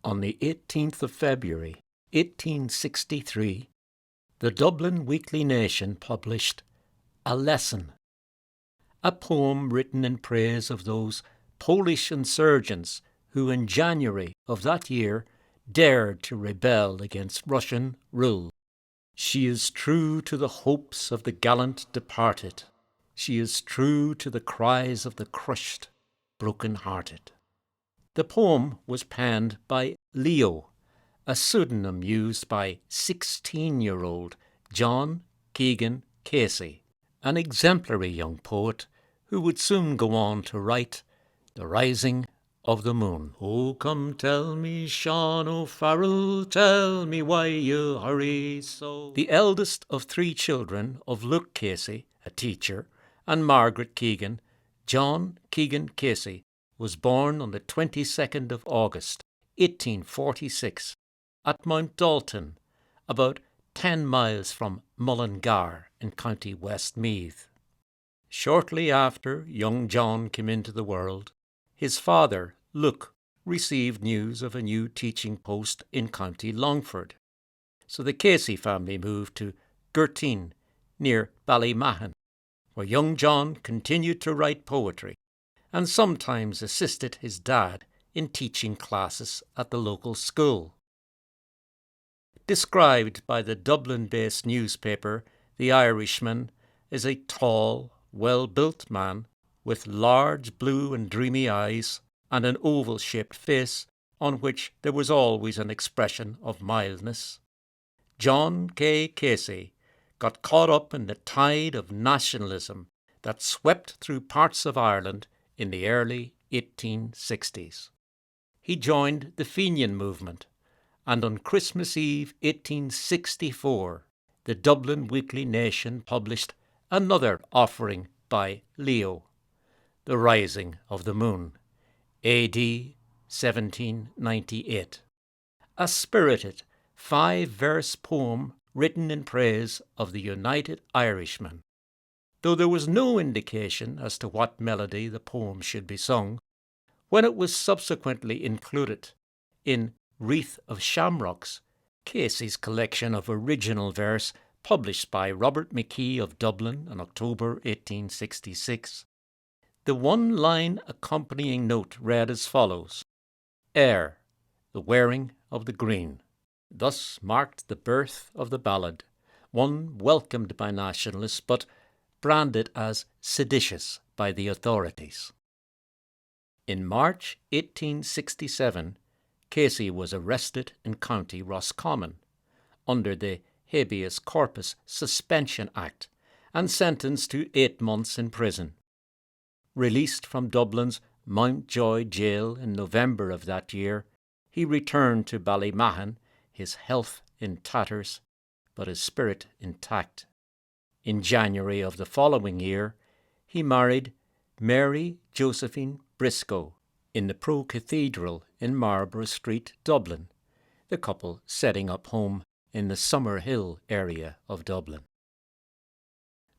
On the 18th of February, 1863, the Dublin Weekly Nation published A Lesson, a poem written in praise of those Polish insurgents who in January of that year dared to rebel against Russian rule. She is true to the hopes of the gallant departed. She is true to the cries of the crushed, broken-hearted. The poem was penned by Leo, a pseudonym used by 16-year-old John Keegan Casey, an exemplary young poet who would soon go on to write The Rising of the Moon. Oh, come tell me, Sean O'Farrell, tell me why you hurry so. The eldest of three children of Luke Casey, a teacher, and Margaret Keegan, John Keegan Casey was born on the 22nd of August, 1846, at Mount Dalton, about 10 miles from Mullingar in County Westmeath. Shortly after young John came into the world, his father, Luke, received news of a new teaching post in County Longford, so the Casey family moved to Gurteen, near Ballymahon, where young John continued to write poetry and sometimes assisted his dad in teaching classes at the local school. Described by the Dublin-based newspaper The Irishman as a tall, well-built man with large blue and dreamy eyes and an oval-shaped face on which there was always an expression of mildness, John K. Casey got caught up in the tide of nationalism that swept through parts of Ireland in the early 1860s. He joined the Fenian movement, and on Christmas Eve 1864, the Dublin Weekly Nation published another offering by Leo, The Rising of the Moon, A.D. 1798, a spirited 5-verse poem written in praise of the United Irishmen. Though there was no indication as to what melody the poem should be sung, when it was subsequently included in Wreath of Shamrocks, Casey's collection of original verse published by Robert McKee of Dublin in October 1866. The one-line accompanying note read as follows: Air, the wearing of the green. Thus marked the birth of the ballad, one welcomed by nationalists but branded as seditious by the authorities. In March 1867, Casey was arrested in County Roscommon under the Habeas Corpus Suspension Act and sentenced to 8 months in prison. Released from Dublin's Mountjoy jail in November of that year, he returned to Ballymahon, his health in tatters, but his spirit intact. In January of the following year, he married Mary Josephine Briscoe in the Pro-Cathedral in Marlborough Street, Dublin, the couple setting up home in the Summerhill area of Dublin.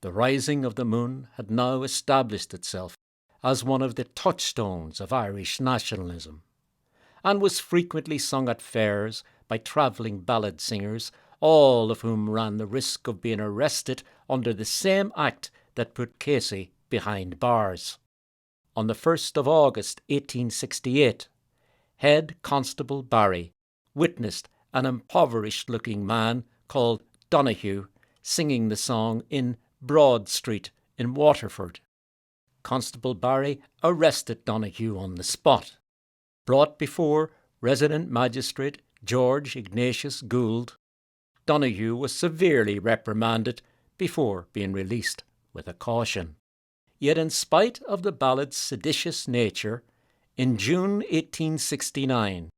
The Rising of the Moon had now established itself as one of the touchstones of Irish nationalism, and was frequently sung at fairs by travelling ballad singers, all of whom ran the risk of being arrested under the same act that put Casey behind bars. On the 1st of August 1868, Head Constable Barry witnessed an impoverished-looking man called Donoghue singing the song in Broad Street in Waterford. Constable Barry arrested Donoghue on the spot. Brought before resident magistrate George Ignatius Gould, Donoghue was severely reprimanded before being released with a caution. Yet in spite of the ballad's seditious nature, in June 1869,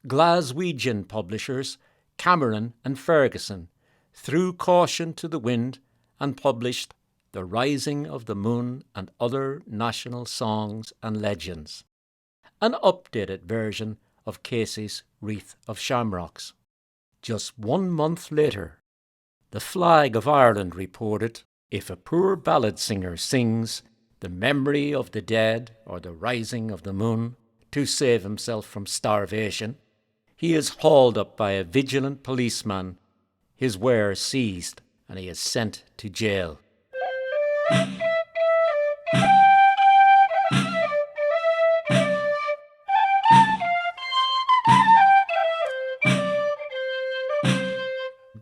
Glaswegian publishers Cameron and Ferguson threw caution to the wind and published The Rising of the Moon and Other National Songs and Legends, an updated version of Casey's Wreath of Shamrocks. Just 1 month later, the Flag of Ireland reported, if a poor ballad singer sings the memory of the dead or the rising of the moon to save himself from starvation, He is hauled up by a vigilant policeman, his wares seized, and he is sent to jail.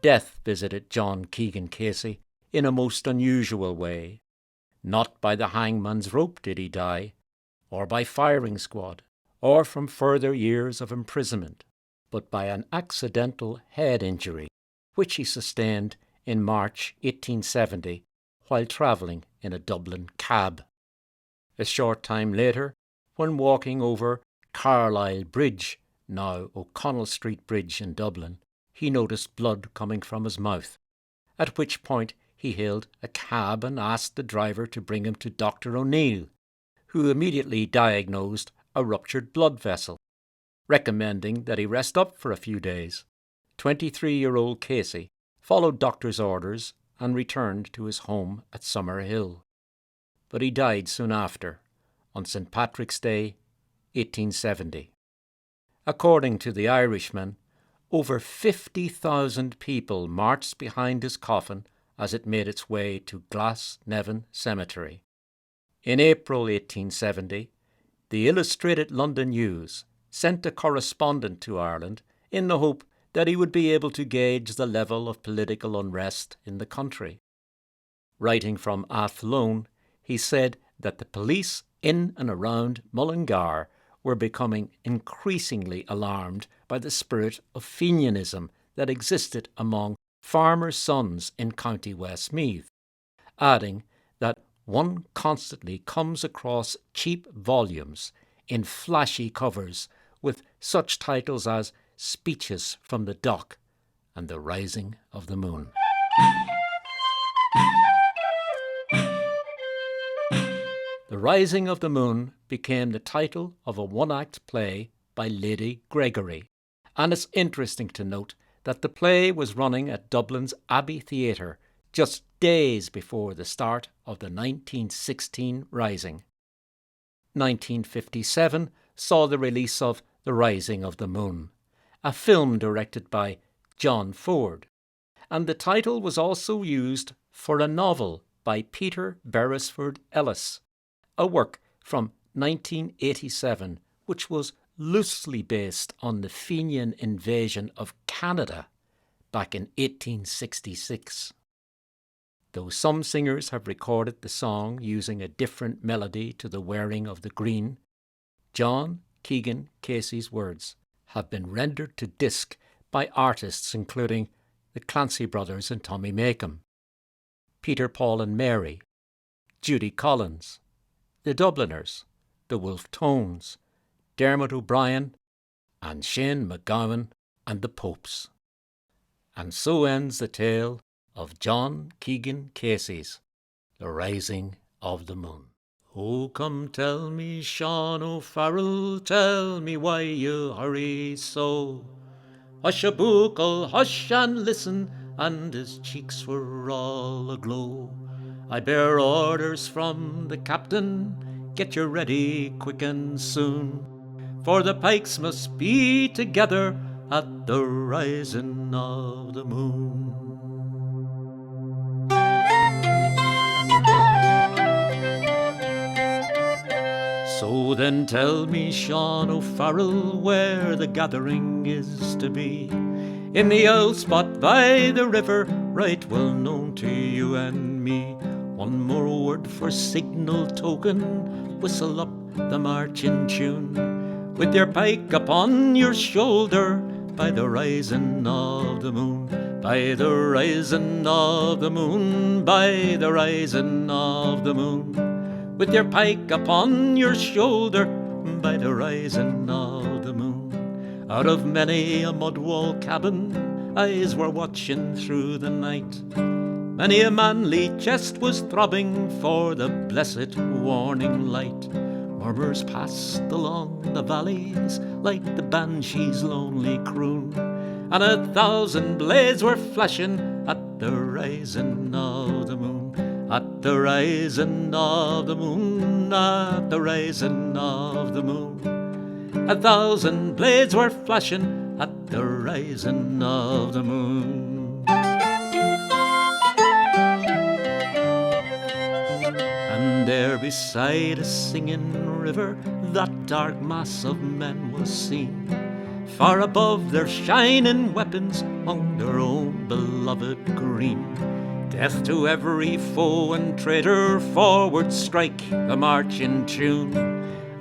Death visited John Keegan Casey in a most unusual way. Not by the hangman's rope did he die, or by firing squad, or from further years of imprisonment, but by an accidental head injury, which he sustained in March 1870 while travelling in a Dublin cab. A short time later, when walking over Carlisle Bridge, now O'Connell Street Bridge in Dublin, he noticed blood coming from his mouth, at which point he hailed a cab and asked the driver to bring him to Dr. O'Neill, who immediately diagnosed a ruptured blood vessel, recommending that he rest up for a few days. 23-year-old Casey followed doctor's orders and returned to his home at Summerhill. But he died soon after, on St. Patrick's Day, 1870. According to the Irishman, over 50,000 people marched behind his coffin as it made its way to Glasnevin Cemetery. In April 1870, the Illustrated London News sent a correspondent to Ireland in the hope that he would be able to gauge the level of political unrest in the country. Writing from Athlone, he said that the police in and around Mullingar were becoming increasingly alarmed by the spirit of Fenianism that existed among farmers' sons in County Westmeath, adding that one constantly comes across cheap volumes in flashy covers with such titles as Speeches from the Dock and The Rising of the Moon. The Rising of the Moon became the title of a one-act play by Lady Gregory, and it's interesting to note that the play was running at Dublin's Abbey Theatre just days before the start of the 1916 Rising. 1957 saw the release of The Rising of the Moon, a film directed by John Ford, and the title was also used for a novel by Peter Beresford Ellis, a work from 1987 which was loosely based on the Fenian invasion of Canada back in 1866. Though some singers have recorded the song using a different melody to The Wearing of the Green, John Keegan Casey's words have been rendered to disc by artists including the Clancy Brothers and Tommy Makem, Peter, Paul and Mary, Judy Collins, the Dubliners, the Wolf Tones, Dermot O'Brien, and Shane MacGowan and the Popes. And so ends the tale of John Keegan Casey's The Rising of the Moon. Oh, come tell me, Sean O'Farrell, tell me why you hurry so. Hush a buckle, hush and listen, and his cheeks were all aglow. I bear orders from the captain, get you ready quick and soon, for the pikes must be together at the rising of the moon. So then tell me, Sean O'Farrell, where the gathering is to be. In the old spot by the river, right well known to you and me. One more word for signal token, whistle up the marching tune, with your pike upon your shoulder, by the rising of the moon, by the rising of the moon, by the rising of the moon. With your pike upon your shoulder, by the rising of the moon. Out of many a mud wall cabin, eyes were watching through the night. Many a manly chest was throbbing for the blessed warning light. Murmurs passed along the valleys like the banshee's lonely croon, and 1,000 blades were flashing at the rising of the moon. At the rising of the moon, at the rising of the moon. 1,000 blades were flashing at the rising of the moon. And there beside a singing river that dark mass of men was seen, far above their shining weapons hung their own beloved green. Death to every foe and traitor, forward strike the marching tune.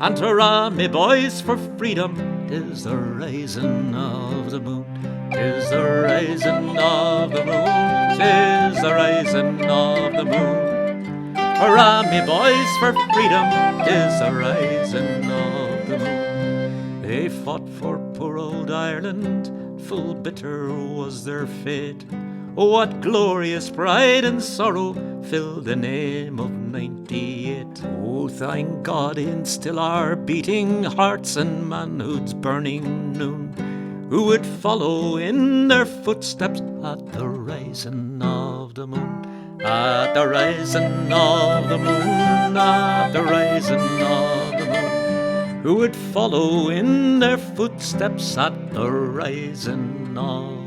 And hurrah, me boys, for freedom, 'tis the rising of the moon. 'Tis the rising of the moon, 'tis the rising of the moon. Hurrah, me boys, for freedom, 'tis the rising of the moon. They fought for poor old Ireland, full bitter was their fate. Oh, what glorious pride and sorrow filled the name of 98. Oh, thank God in still our beating hearts and manhood's burning noon, who would follow in their footsteps at the rising of the moon. At the rising of the moon, at the rising of the moon, who would follow in their footsteps at the rising of